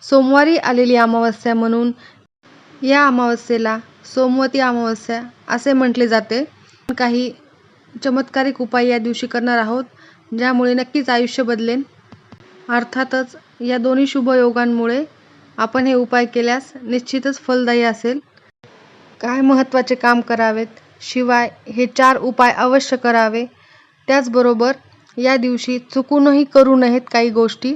सोमवारी आलेली अमावस्या म्हणून या अमावस्येला सोमवती अमावस्या असे म्हटले जाते. काही चमत्कारिक उपाय या दिवशी करणार आहोत, ज्यामुळे नक्कीच आयुष्य बदलेल. अर्थातच या दोन्ही शुभयोगांमुळे आपण हे उपाय केल्यास निश्चितच फलदायी असेल. काय महत्त्वाचे काम करावेत, शिवाय हे 4 उपाय अवश्य करावे. त्याचबरोबर या दिवशी चुकूनही करू नयेत काही गोष्टी.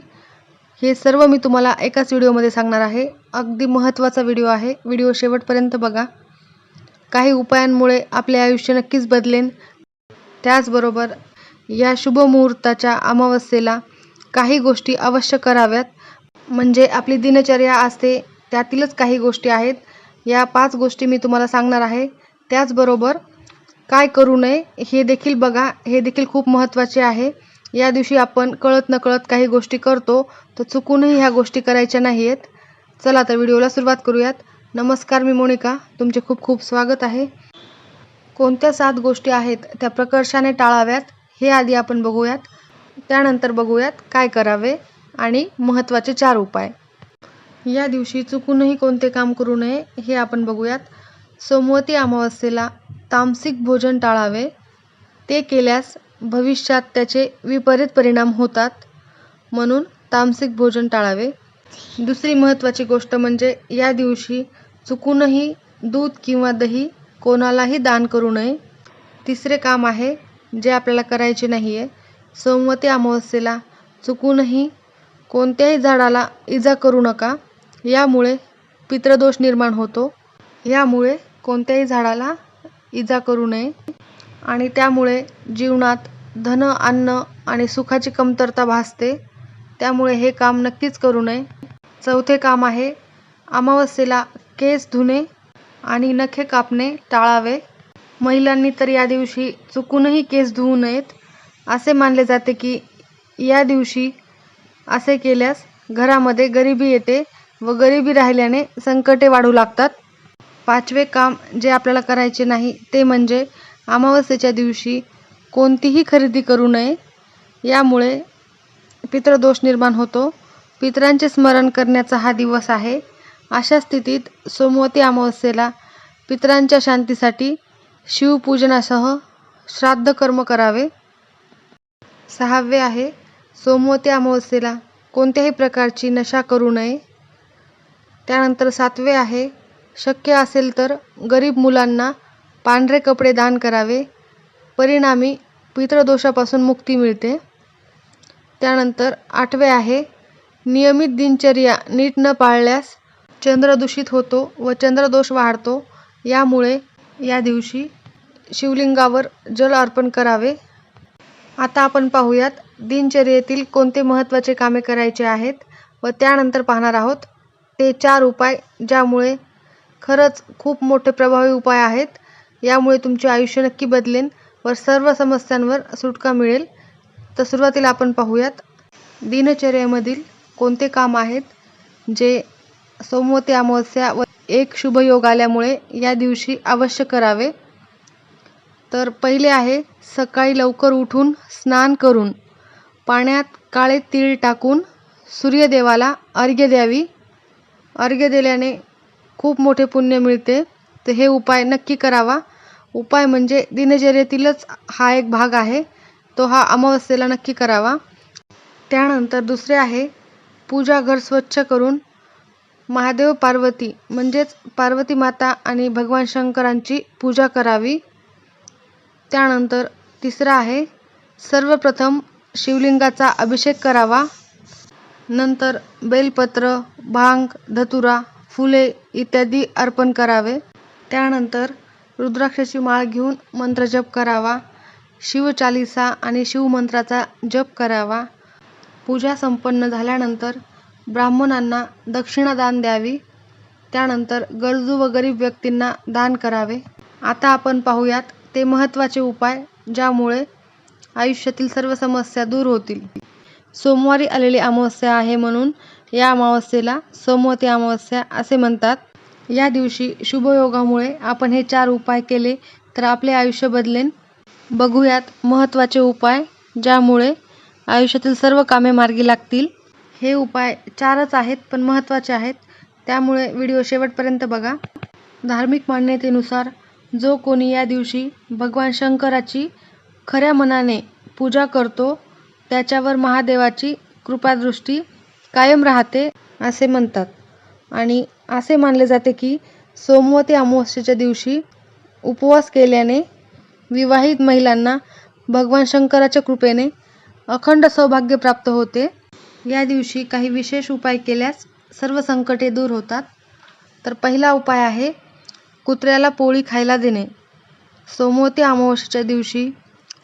हे सर्व मी तुम्हाला एकाच व्हिडिओमध्ये सांगणार आहे. अगदी महत्त्वाचा व्हिडिओ आहे. व्हिडिओ शेवटपर्यंत बघा. काही उपायांमुळे आपले आयुष्य नक्कीच बदलेल. त्याचबरोबर या शुभ मुहूर्ताच्या अमावस्येला काही गोष्टी अवश्य कराव्यात. म्हणजे आपली दिनचर्या असते त्यातीलच काही गोष्टी आहेत. या 5 गोष्टी मी तुम्हाला सांगणार आहे. त्याचबरोबर काय करू नये हे देखील बघा. हे देखील खूप महत्त्वाचे आहे. या दिवशी आपण कळत नकळत काही गोष्टी करतो, तर चुकूनही ह्या गोष्टी करायच्या नाही आहेत. चला तर व्हिडिओला सुरुवात करूयात. नमस्कार, मी मोनिका. तुमचे खूप खूप स्वागत आहे. कोणत्या 7 गोष्टी आहेत त्या प्रकर्षाने टाळाव्यात हे आधी आपण बघूयात. त्यानंतर बघूयात काय करावे आणि महत्त्वाचे 4 उपाय. या दिवशी चुकूनही कोणते काम करू नये हे आपण बघूयात. सोमवती अमावस्येला तामसिक भोजन टाळावे. ते केल्यास भविष्यात त्याचे विपरीत परिणाम होतात, म्हणून तामसिक भोजन टाळावे. दुसरी महत्त्वाची गोष्ट म्हणजे या दिवशी चुकूनही दूध किंवा दही कोणालाही दान करू नये. तिसरे काम आहे जे आपल्याला करायचे नाही आहे. सोमवती अमावस्येला चुकूनही कोणत्याही झाडाला इजा करू नका. यामुळे पितृदोष निर्माण होतो. यामुळे कोणत्याही झाडाला इजा करू नये आणि त्यामुळे जीवनात धन, अन्न आणि सुखाची कमतरता भासते. त्यामुळे हे काम नक्कीच करू नये. चौथे काम आहे अमावस्येला केस धुणे आणि नखे कापणे टाळावे. महिलांनी तर या दिवशी चुकूनही केस धुवू नयेत. असे मानले जाते की या दिवशी असे केल्यास घरामध्ये गरिबी येते व गरिबी राहिल्याने संकटे वाढू लागतात. 5वे काम जे आपल्याला करायचे नाही ते म्हणजे अमावस्येच्या दिवशी कोणतीही खरेदी करू नये. यामुळे पितृदोष निर्माण होतो. पितरांचे स्मरण करण्याचा हा दिवस आहे. अशा स्थितीत सोमवती अमावस्येला पितरांच्या शांतीसाठी शिवपूजनासह श्राद्ध कर्म करावे. 6वे आहे सोमवती अमावस्येला कोणत्याही प्रकारची नशा करू नये. त्यानंतर 7वे आहे शक्य असेल तर गरीब मुलांना पांढरे कपडे दान करावे. परिणामी पितृदोषापासून मुक्ती मिळते. त्यानंतर 8वे आहे नियमित दिनचर्या नीट न पाळल्यास चंद्र दूषित होतो व चंद्रदोष वाढतो. यामुळे या दिवशी शिवलिंगावर जल अर्पण करावे. आता आपण पाहूयात दिनचर्येतील कोणते महत्त्वाचे कामे करायचे आहेत व त्यानंतर पाहणार आहोत ते 4 उपाय, ज्यामुळे खरंच खूप मोठे प्रभावी उपाय आहेत. यामुळे तुमचे आयुष्य नक्की बदलेल व सर्व समस्यांवर सुटका मिळेल. तर सुरुवातीला आपण पाहूयात दिनचर्येमधील कोणते काम आहेत जे सोमवती अमावस्या व एक शुभ योग आल्यामुळे या दिवशी अवश्य करावे. तर पहिले आहे सकाळी लवकर उठून स्नान करून पाण्यात काळे तीळ टाकून सूर्यदेवाला अर्घ्य द्यावी. अर्घ्य दिल्याने खूप मोठे पुण्य मिळते. तर हे उपाय नक्की करावा. उपाय म्हणजे दिनचर्येतीलच हा एक भाग आहे, तो हा अमावस्येला नक्की करावा. त्यानंतर दुसरे आहे पूजा घर स्वच्छ करून महादेव पार्वती म्हणजेच पार्वती माता आणि भगवान शंकरांची पूजा करावी. त्यानंतर तिसरा आहे सर्वप्रथम शिवलिंगाचा अभिषेक करावा. नंतर बेलपत्र, भांग, धतुरा, फुले इत्यादी अर्पण करावे. त्यानंतर रुद्राक्षाची माळ घेऊन मंत्रजप करावा. शिवचालीसा आणि शिवमंत्राचा जप करावा. पूजा संपन्न झाल्यानंतर ब्राह्मणांना दक्षिणा दान द्यावी. त्यानंतर गरजू व गरीब व्यक्तींना दान करावे. आता आपण पाहूयात ते महत्त्वाचे उपाय, ज्यामुळे आयुष्यातील सर्व समस्या दूर होतील. सोमवारी आलेली अमावस्या आहे म्हणून या अमावस्येला सोमवती अमावस्या असे म्हणतात. या दिवशी शुभयोगामुळे आपण हे 4 उपाय केले तर आपले आयुष्य बदलेल. बघूयात महत्त्वाचे उपाय, ज्यामुळे आयुष्यातील सर्व कामे मार्गी लागतील. हे उपाय 4च आहेत पण महत्त्वाचे आहेत, त्यामुळे व्हिडिओ शेवटपर्यंत बघा. धार्मिक मान्यतेनुसार जो कोणी या दिवशी भगवान शंकराची खऱ्या मनाने पूजा करतो त्याच्यावर महादेवाची कृपादृष्टी कायम राहते असे म्हणतात. आणि असे मानले जाते की सोमवती अमावस्येच्या दिवशी उपवास केल्याने विवाहित महिलांना भगवान शंकराच्या कृपेने अखंड सौभाग्य प्राप्त होते. या दिवशी काही विशेष उपाय केल्यास सर्व संकटे दूर होतात. तर पहिला उपाय आहे कुत्र्याला पोळी खायला देणे. सोमवती अमावस्येच्या दिवशी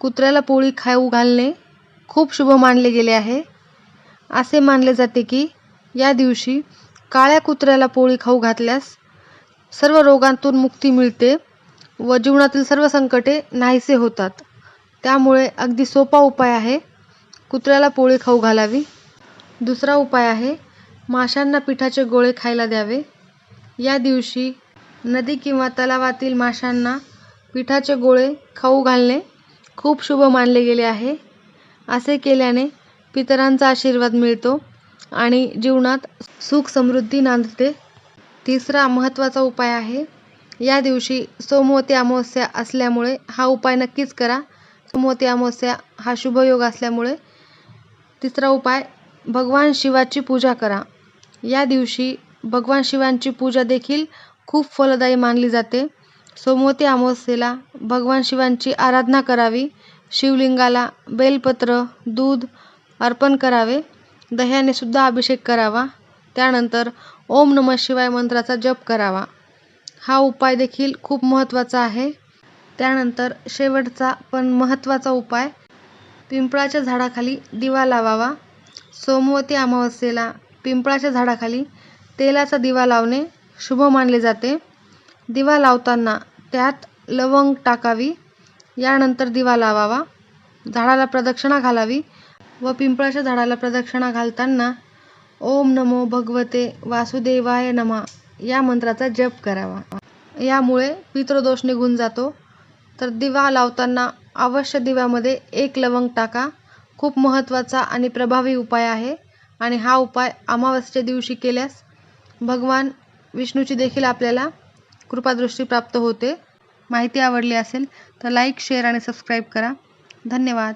कुत्र्याला पोळी खाऊ घालणे खूप शुभ मानले गेले आहे. असे मानले जाते की या दिवशी काळ्या कुत्र्याला पोळी खाऊ घातल्यास सर्व रोगांतून मुक्ती मिळते व जीवनातील सर्व संकटे नाहीसे होतात. त्यामुळे अगदी सोपा उपाय आहे, कुत्र्याला पोळी खाऊ घालावी. दुसरा उपाय आहे माशांना पिठाचे गोळे खायला द्यावे. या दिवशी नदी किंवा तलावातील माशांना पिठाचे गोळे खाऊ घालणे खूप शुभ मानले गेले आहे. असे केल्याने पितरांचा आशीर्वाद मिळतो आणि जीवनात सुख समृद्धी नांदते. तिसरा महत्त्वाचा उपाय आहे, या दिवशी सोमवती अमावस्या असल्यामुळे हा उपाय नक्कीच करा. सोमवती अमावस्या हा शुभयोग असल्यामुळे. तिसरा उपाय भगवान शिवाची पूजा करा. या दिवशी भगवान शिवांची पूजा देखील खूप फलदायी मानली जाते. सोमवती अमावस्येला भगवान शिवांची आराधना करावी. शिवलिंगाला बेलपत्र, दूध अर्पण करावे. दह्याने सुद्धा अभिषेक करावा. त्यानंतर ओम नमः शिवाय मंत्राचा जप करावा. हा उपाय देखील खूप महत्त्वाचा आहे. त्यानंतर शेवटचा पण महत्त्वाचा उपाय, पिंपळाच्या झाडाखाली दिवा लावावा. सोमवती अमावस्येला पिंपळाच्या झाडाखाली तेलाचा दिवा लावणे शुभ मानले जाते. दिवा लावताना त्यात लवंग टाकावी. यानंतर दिवा लावावा. झाडाला प्रदक्षिणा घालावी व पिंपळाच्या झाडाला प्रदक्षिणा घालताना ओम नमो भगवते वासुदेवाय नमः या मंत्राचा जप करावा. यामुळे पितृदोष निघून जातो. तर दिवा लावताना अवश्य दिव्यामध्ये 1 लवंग टाका. खूप महत्त्वाचा आणि प्रभावी उपाय आहे आणि हा उपाय अमावस्येच्या दिवशी केल्यास भगवान विष्णूची देखील आपल्याला कृपादृष्टी प्राप्त होते. माहिती आवडली असेल तर लाईक, शेअर आणि सबस्क्राईब करा. धन्यवाद.